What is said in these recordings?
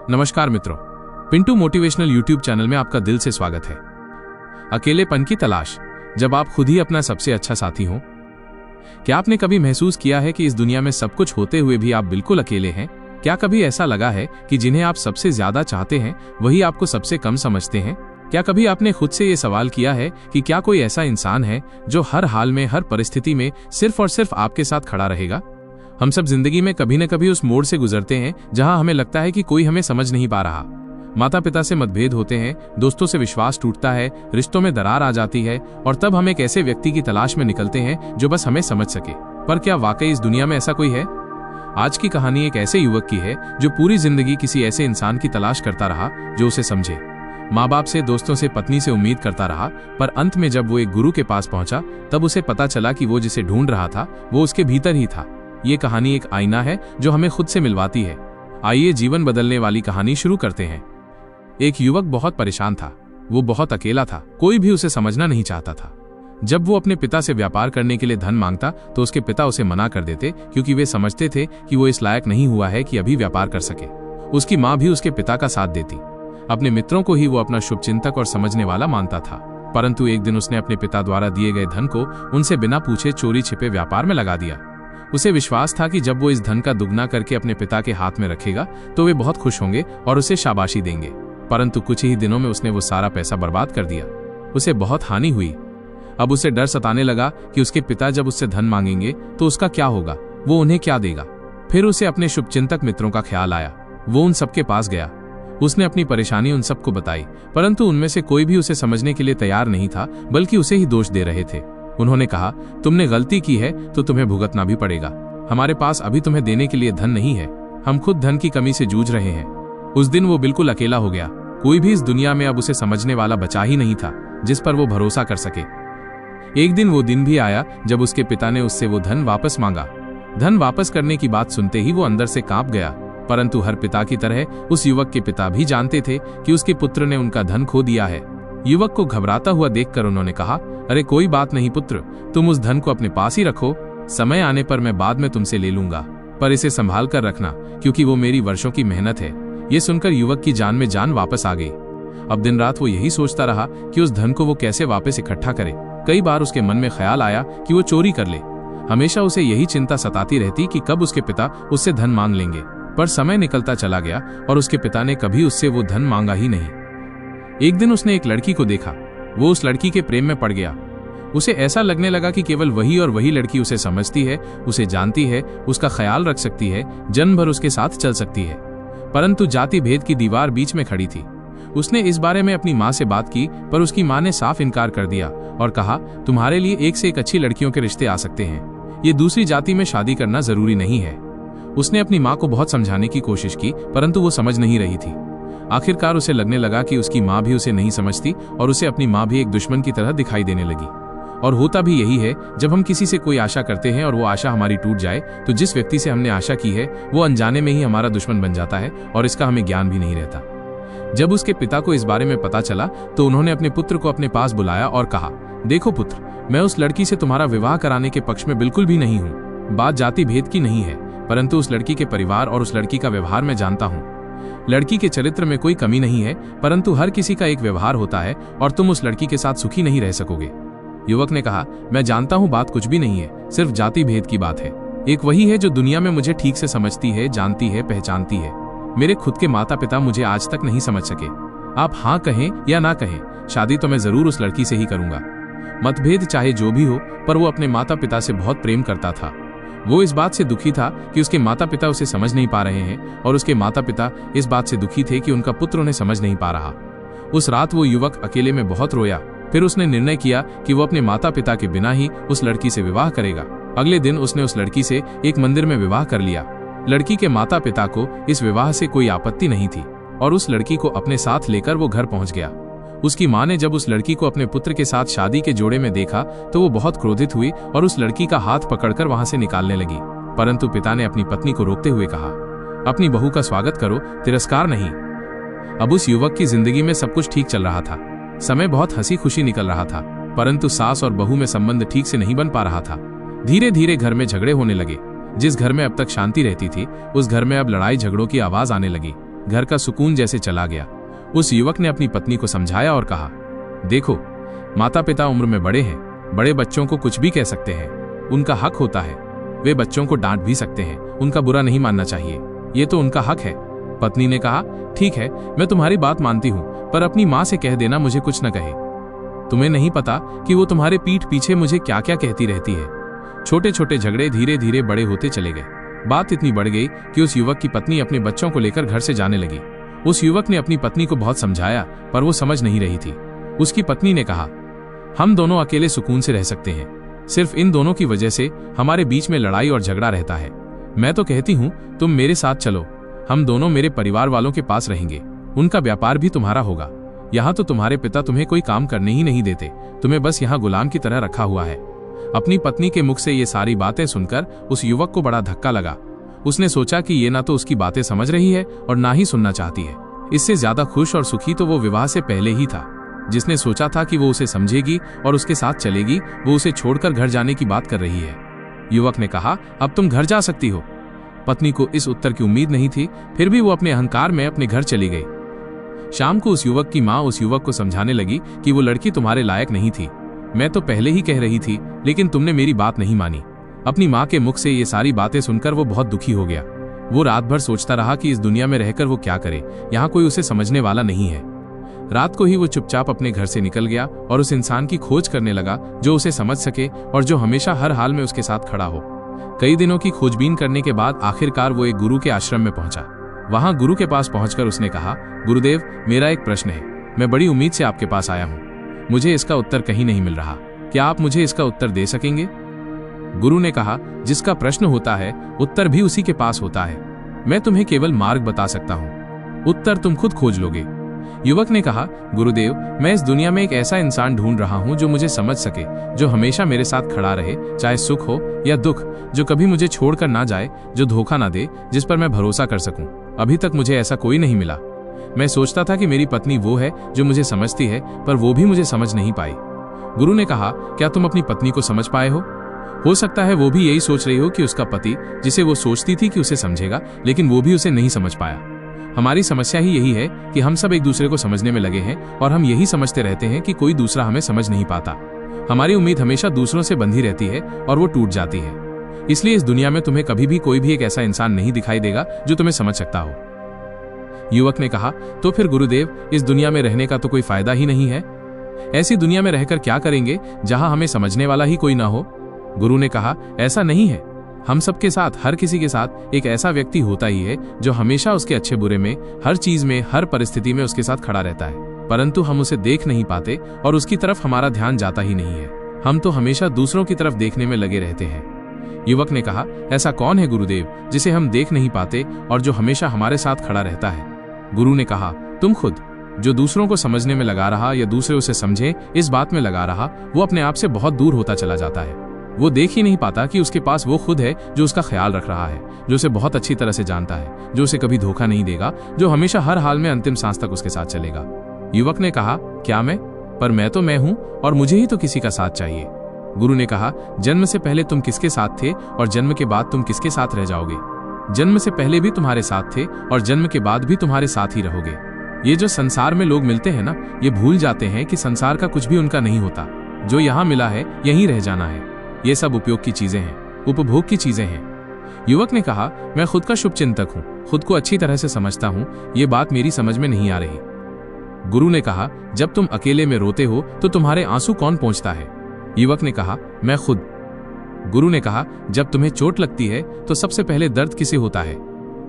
नमस्कार मित्रों, Pintu motivational YouTube channel में आपका दिल से स्वागत है। अकेलेपन की तलाश, जब आप खुद ही अपना सबसे अच्छा साथी हो। क्या आपने कभी महसूस किया है कि इस दुनिया में सब कुछ होते हुए भी आप बिल्कुल अकेले हैं? क्या कभी ऐसा लगा है कि जिन्हें आप सबसे ज्यादा चाहते हैं वही आपको सबसे कम समझते हैं? क्या कभी आपने खुद से ये सवाल किया है कि क्या कोई ऐसा इंसान है जो हर हाल में, हर परिस्थिति में सिर्फ और सिर्फ आपके साथ खड़ा रहेगा? हम सब जिंदगी में कभी न कभी उस मोड़ से गुजरते हैं जहां हमें लगता है कि कोई हमें समझ नहीं पा रहा। माता पिता से मतभेद होते हैं, दोस्तों से विश्वास टूटता है, रिश्तों में दरार आ जाती है और तब हम एक ऐसे व्यक्ति की तलाश में निकलते हैं जो बस हमें समझ सके। पर क्या वाकई इस दुनिया में ऐसा कोई है? आज की कहानी एक ऐसे युवक की है जो पूरी जिंदगी किसी ऐसे इंसान की तलाश करता रहा जो उसे समझे। माँ बाप से, दोस्तों से, पत्नी से उम्मीद करता रहा, पर अंत में जब वो एक गुरु के पास पहुंचा तब उसे पता चला कि वो जिसे ढूंढ रहा था वो उसके भीतर ही था। ये कहानी एक आईना है जो हमें खुद से मिलवाती है। आइए जीवन बदलने वाली कहानी शुरू करते हैं। एक युवक बहुत परेशान था। वो बहुत अकेला था, कोई भी उसे समझना नहीं चाहता था। जब वो अपने पिता से व्यापार करने के लिए धन मांगता तो उसके पिता उसे मना कर देते क्योंकि वे समझते थे कि वो इस लायक नहीं हुआ है कि अभी व्यापार कर सके। उसकी माँ भी उसके पिता का साथ देती। अपने मित्रों को ही वो अपना शुभचिंतक और समझने वाला मानता था। परंतु एक दिन उसने अपने पिता द्वारा दिए गए धन को उनसे बिना पूछे चोरी छिपे व्यापार में लगा दिया। उसे विश्वास था कि जब वो इस धन का दुगना करके अपने पिता के हाथ में रखेगा तो वे बहुत खुश होंगे और उसे शाबाशी देंगे। परंतु कुछ ही दिनों में उसने वो सारा पैसा बर्बाद कर दिया। उसे बहुत हानि हुई। अब उसे डर सताने लगा कि उसके पिता जब उससे धन मांगेंगे तो उसका क्या होगा, वो उन्हें क्या देगा। फिर उसे अपने शुभचिंतक मित्रों का ख्याल आया। वो उन सबके पास गया। उसने अपनी परेशानी उन सबको बताई, परंतु उनमें से कोई भी उसे समझने के लिए तैयार नहीं था, बल्कि उसे ही दोष दे रहे थे। उन्होंने कहा, तुमने गलती की है तो तुम्हें भुगतना भी पड़ेगा। हमारे पास अभी तुम्हें देने के लिए धन नहीं है। हम खुद धन की कमी से जूझ रहे हैं। उस दिन वो बिल्कुल अकेला हो गया। कोई भी इस दुनिया में अब उसे समझने वाला बचा ही नहीं था जिस पर वो भरोसा कर सके। एक दिन वो दिन भी आया जब उसके पिता ने उससे वो धन वापस मांगा। धन वापस करने की बात सुनते ही वो अंदर से कांप गया। परंतु हर पिता की तरह उस युवक के पिता भी जानते थे कि उसके पुत्र ने उनका धन खो दिया है। युवक को घबराता हुआ देखकर उन्होंने कहा, अरे कोई बात नहीं पुत्र, तुम उस धन को अपने पास ही रखो। समय आने पर मैं बाद में तुमसे ले लूंगा, पर इसे संभाल कर रखना क्योंकि वो मेरी वर्षों की मेहनत है। ये सुनकर युवक की जान में जान वापस आ गई। अब दिन रात वो यही सोचता रहा कि उस धन को वो कैसे वापस इकट्ठा करे। कई बार उसके मन में ख्याल आया कि वो चोरी कर ले। हमेशा उसे यही चिंता सताती रहती कि कब उसके पिता उससे धन मांग लेंगे। पर समय निकलता चला गया और उसके पिता ने कभी उससे वो धन मांगा ही नहीं। एक दिन उसने एक लड़की को देखा। वो उस लड़की के प्रेम में पड़ गया। उसे ऐसा लगने लगा कि केवल वही और वही लड़की उसे समझती है, उसे जानती है, उसका ख्याल रख सकती है, जन्म भर उसके साथ चल सकती है। परंतु जाति भेद की दीवार बीच में खड़ी थी। उसने इस बारे में अपनी माँ से बात की, पर उसकी माँ ने साफ इनकार कर दिया और कहा, तुम्हारे लिए एक से एक अच्छी लड़कियों के रिश्ते आ सकते हैं। ये दूसरी जाति में शादी करना जरूरी नहीं है। उसने अपनी माँ को बहुत समझाने की कोशिश की, परंतु वो समझ नहीं रही थी। आखिरकार उसे लगने लगा कि उसकी माँ भी उसे नहीं समझती और उसे अपनी माँ भी एक दुश्मन की तरह दिखाई देने लगी। और होता भी यही है, जब हम किसी से कोई आशा करते हैं और वो आशा हमारी टूट जाए तो जिस व्यक्ति से हमने आशा की है वो अनजाने में ही हमारा दुश्मन बन जाता है और इसका हमें ज्ञान भी नहीं रहता। जब उसके पिता को इस बारे में पता चला तो उन्होंने अपने पुत्र को अपने पास बुलाया और कहा, देखो पुत्र, मैं उस लड़की से तुम्हारा विवाह कराने के पक्ष में बिल्कुल भी नहीं हूँ। बात जाति भेद की नहीं है, परंतु उस लड़की के परिवार और उस लड़की का व्यवहार मैं जानता हूँ। लड़की के चरित्र में कोई कमी नहीं है, परंतु हर किसी का एक व्यवहार होता है और तुम उस लड़की के साथ सुखी नहीं रह सकोगे। युवक ने कहा, मैं जानता हूँ बात कुछ भी नहीं है, सिर्फ जाति भेद की बात है। एक वही है जो दुनिया में मुझे ठीक से समझती है, जानती है, पहचानती है। मेरे खुद के माता पिता मुझे आज तक नहीं समझ सके। आप हाँ कहें या ना कहें, शादी तो मैं जरूर उस लड़की से ही करूंगा। मतभेद चाहे जो भी हो, पर वो अपने माता पिता से बहुत प्रेम करता था। वो इस बात से दुखी था कि उसके माता पिता उसे समझ नहीं पा रहे हैं और उसके माता पिता इस बात से दुखी थे कि उनका पुत्र उन्हें समझ नहीं पा रहा। उस रात वो युवक अकेले में बहुत रोया। फिर उसने निर्णय किया कि वो अपने माता पिता के बिना ही उस लड़की से विवाह करेगा। अगले दिन उसने उस लड़की से एक मंदिर में विवाह कर लिया। लड़की के माता पिता को इस विवाह से कोई आपत्ति नहीं थी और उस लड़की को अपने साथ लेकर वो घर पहुंच गया। उसकी माँ ने जब उस लड़की को अपने पुत्र के साथ शादी के जोड़े में देखा तो वो बहुत क्रोधित हुई और उस लड़की का हाथ पकड़कर वहां से निकालने लगी। परंतु पिता ने अपनी पत्नी को रोकते हुए कहा, अपनी बहू का स्वागत करो, तिरस्कार नहीं। अब उस युवक की जिंदगी में सब कुछ ठीक चल रहा था। समय बहुत हंसी खुशी निकल रहा था, परंतु सास और बहू में संबंध ठीक से नहीं बन पा रहा था। धीरे धीरे घर में झगड़े होने लगे। जिस घर में अब तक शांति रहती थी उस घर में अब लड़ाई झगड़ों की आवाज आने लगी। घर का सुकून जैसे चला गया। उस युवक ने अपनी पत्नी को समझाया और कहा, देखो, माता पिता उम्र में बड़े हैं, बड़े बच्चों को कुछ भी कह सकते हैं, उनका हक होता है। वे बच्चों को डांट भी सकते हैं, उनका बुरा नहीं मानना चाहिए, ये तो उनका हक है। पत्नी ने कहा, ठीक है, मैं तुम्हारी बात मानती हूँ, पर अपनी माँ से कह देना मुझे कुछ न कहे। तुम्हें नहीं पता कि वो तुम्हारे पीठ पीछे मुझे क्या क्या कहती रहती है। छोटे छोटे झगड़े धीरे धीरे बड़े होते चले गए। बात इतनी बढ़ गई कि उस युवक की पत्नी अपने बच्चों को लेकर घर से जाने लगी। उस युवक ने अपनी पत्नी को बहुत समझाया, पर वो समझ नहीं रही थी। उसकी पत्नी ने कहा, हम दोनों अकेले सुकून से रह सकते हैं, सिर्फ इन दोनों की वजह से हमारे बीच में लड़ाई और झगड़ा रहता है। मैं तो कहती हूँ तुम मेरे साथ चलो, हम दोनों मेरे परिवार वालों के पास रहेंगे, उनका व्यापार भी तुम्हारा होगा। यहाँ तो तुम्हारे पिता तुम्हें कोई काम करने ही नहीं देते, तुम्हें बस यहाँ गुलाम की तरह रखा हुआ है। अपनी पत्नी के मुख से ये सारी बातें सुनकर उस युवक को बड़ा धक्का लगा। उसने सोचा कि ये ना तो उसकी बातें समझ रही है और ना ही सुनना चाहती है। इससे ज्यादा खुश और सुखी तो वो विवाह से पहले ही था। जिसने सोचा था कि वो उसे समझेगी और उसके साथ चलेगी, वो उसे छोड़कर घर जाने की बात कर रही है। युवक ने कहा, अब तुम घर जा सकती हो। पत्नी को इस उत्तर की उम्मीद नहीं थी, फिर भी वो अपने अहंकार में अपने घर चली गई। शाम को उस युवक की माँ उस युवक को समझाने लगी कि वो लड़की तुम्हारे लायक नहीं थी। मैं तो पहले ही कह रही थी, लेकिन तुमने मेरी बात नहीं मानी। अपनी माँ के मुख से ये सारी बातें सुनकर वो बहुत दुखी हो गया। वो रात भर सोचता रहा कि इस दुनिया में रहकर वो क्या करे, यहाँ कोई उसे समझने वाला नहीं है। रात को ही वो चुपचाप अपने घर से निकल गया और उस इंसान की खोज करने लगा जो उसे समझ सके और जो हमेशा हर हाल में उसके साथ खड़ा हो। कई दिनों की खोजबीन करने के बाद आखिरकार वो एक गुरु के आश्रम में पहुंचा। वहां गुरु के पास पहुंचकर उसने कहा, गुरुदेव, मेरा एक प्रश्न है, मैं बड़ी उम्मीद से आपके पास आया हूं, मुझे इसका उत्तर कहीं नहीं मिल रहा, क्या आप मुझे इसका उत्तर दे सकेंगे? गुरु ने कहा, जिसका प्रश्न होता है उत्तर भी उसी के पास होता है। मैं तुम्हें केवल मार्ग बता सकता हूं, उत्तर तुम खुद खोज लोगे। युवक ने कहा, गुरुदेव, मैं इस दुनिया में एक ऐसा इंसान ढूंढ रहा हूं जो मुझे समझ सके, जो हमेशा मेरे साथ खड़ा रहे, चाहे सुख हो या दुख, जो कभी मुझे छोड़कर ना जाए, जो धोखा ना दे, जिस पर मैं भरोसा कर सकूं। अभी तक मुझे ऐसा कोई नहीं मिला। मैं सोचता था कि मेरी पत्नी वो है जो मुझे समझती है, पर वो भी मुझे समझ नहीं पाई। गुरु ने कहा, क्या तुम अपनी पत्नी को समझ पाए हो सकता है वो भी यही सोच रही हो कि उसका पति, जिसे वो सोचती थी कि उसे समझेगा, लेकिन वो भी उसे नहीं समझ पाया। हमारी समस्या ही यही है कि हम सब एक दूसरे को समझने में लगे हैं और हम यही समझते रहते हैं कि कोई दूसरा हमें समझ नहीं पाता। हमारी उम्मीद हमेशा दूसरों से बंधी रहती है और वो टूट जाती है। इसलिए इस दुनिया में तुम्हें कभी भी कोई भी एक ऐसा इंसान नहीं दिखाई देगा जो तुम्हें समझ सकता हो। युवक ने कहा, तो फिर गुरुदेव, इस दुनिया में रहने का तो कोई फायदा ही नहीं है। ऐसी दुनिया में रहकर क्या करेंगे जहां हमें समझने वाला ही कोई ना हो? गुरु ने कहा, ऐसा नहीं है। हम सबके साथ, हर किसी के साथ एक ऐसा व्यक्ति होता ही है जो हमेशा उसके अच्छे बुरे में, हर चीज में, हर परिस्थिति में उसके साथ खड़ा रहता है, परंतु हम उसे देख नहीं पाते और उसकी तरफ हमारा ध्यान जाता ही नहीं है। हम तो हमेशा दूसरों की तरफ देखने में लगे रहते हैं। युवक ने कहा, ऐसा कौन है गुरुदेव जिसे हम देख नहीं पाते और जो हमेशा हमारे साथ खड़ा रहता है? गुरु ने कहा, तुम खुद। जो दूसरों को समझने में लगा रहा या दूसरे उसे समझे इस बात में लगा रहा, वो अपने आप से बहुत दूर होता चला जाता है। वो देख ही नहीं पाता कि उसके पास वो खुद है जो उसका ख्याल रख रहा है, जो उसे बहुत अच्छी तरह से जानता है, जो उसे कभी धोखा नहीं देगा, जो हमेशा हर हाल में अंतिम सांस तक उसके साथ चलेगा। युवक ने कहा, क्या मैं? पर मैं तो मैं हूं और मुझे ही तो किसी का साथ चाहिए। गुरु ने कहा, जन्म से पहले तुम किसके साथ थे और जन्म के बाद तुम किसके साथ रह जाओगे? जन्म से पहले भी तुम्हारे साथ थे और जन्म के बाद भी तुम्हारे साथ ही रहोगे। ये जो संसार में लोग मिलते हैं ना, ये भूल जाते हैं कि संसार का कुछ भी उनका नहीं होता। जो यहाँ मिला है यहीं रह जाना है। ये सब उपयोग की चीजें हैं, उपभोग की चीजें हैं। युवक ने कहा, मैं खुद का शुभ चिंतक हूँ, खुद को अच्छी तरह से समझता हूँ, ये बात मेरी समझ में नहीं आ रही। गुरु ने कहा, जब तुम अकेले में रोते हो तो तुम्हारे आंसू कौन पोंछता है? युवक ने कहा, मैं खुद। गुरु ने कहा, जब तुम्हें चोट लगती है तो सबसे पहले दर्द किसे होता है?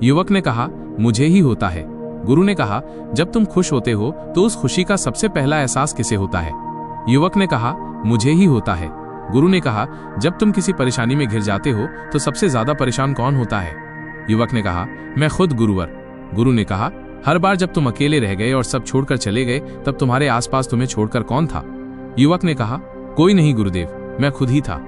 युवक ने कहा, मुझे ही होता है। गुरु ने कहा, जब तुम खुश होते हो तो उस खुशी का सबसे पहला एहसास किसे होता है? युवक ने कहा, मुझे ही होता है। गुरु ने कहा, जब तुम किसी परेशानी में घिर जाते हो तो सबसे ज्यादा परेशान कौन होता है? युवक ने कहा, मैं खुद गुरुवर। गुरु ने कहा, हर बार जब तुम अकेले रह गए और सब छोड़कर चले गए तब तुम्हारे आसपास तुम्हें छोड़कर कौन था? युवक ने कहा, कोई नहीं गुरुदेव, मैं खुद ही था।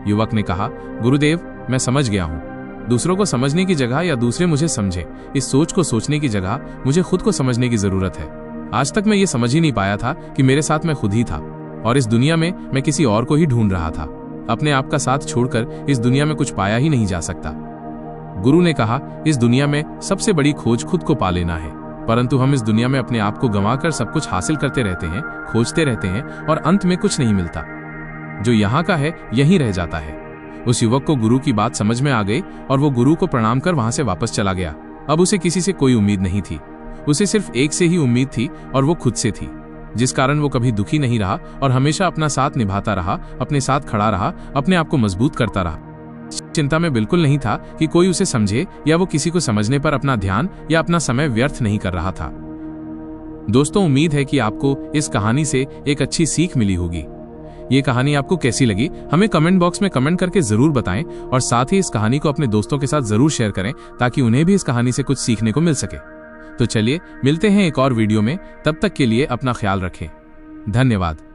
युवक ने कहा, गुरुदेव, मैं समझ गया हूँ। दूसरों को समझने की जगह या दूसरे मुझे समझे, इस सोच को सोचने की जगह मुझे खुद को समझने की जरूरत है। आज तक मैं ये समझ ही नहीं पाया था कि मेरे साथ मैं खुद ही था और इस दुनिया में मैं किसी और को ही ढूंढ रहा था। अपने आप का साथ छोड़कर इस दुनिया में कुछ पाया ही नहीं जा सकता। गुरु ने कहा, इस दुनिया में सबसे बड़ी खोज खुद को पा लेना है, परंतु हम इस दुनिया में अपने आप को गंवाकर सब कुछ हासिल करते रहते हैं, खोजते रहते हैं और अंत में कुछ नहीं मिलता। जो यहाँ का है यहीं रह जाता है। उस युवक को गुरु की बात समझ में आ गई और वो गुरु को प्रणाम कर वहां से वापस चला गया। अब उसे किसी से कोई उम्मीद नहीं थी, उसे सिर्फ एक से ही उम्मीद थी और वो खुद से थी, जिस कारण वो कभी दुखी नहीं रहा और हमेशा अपना साथ निभाता रहा, अपने साथ खड़ा रहा, अपने आप को मजबूत करता रहा। चिंता में बिल्कुल नहीं था कि कोई उसे समझे या वो किसी को समझने पर अपना ध्यान या अपना समय व्यर्थ नहीं कर रहा था। दोस्तों, उम्मीद है कि आपको इस कहानी से एक अच्छी सीख मिली होगी। ये कहानी आपको कैसी लगी हमें कमेंट बॉक्स में कमेंट करके जरूर बताएं और साथ ही इस कहानी को अपने दोस्तों के साथ जरूर शेयर करें ताकि उन्हें भी इस कहानी से कुछ सीखने को मिल सके। तो चलिए मिलते हैं एक और वीडियो में, तब तक के लिए अपना ख्याल रखें। धन्यवाद।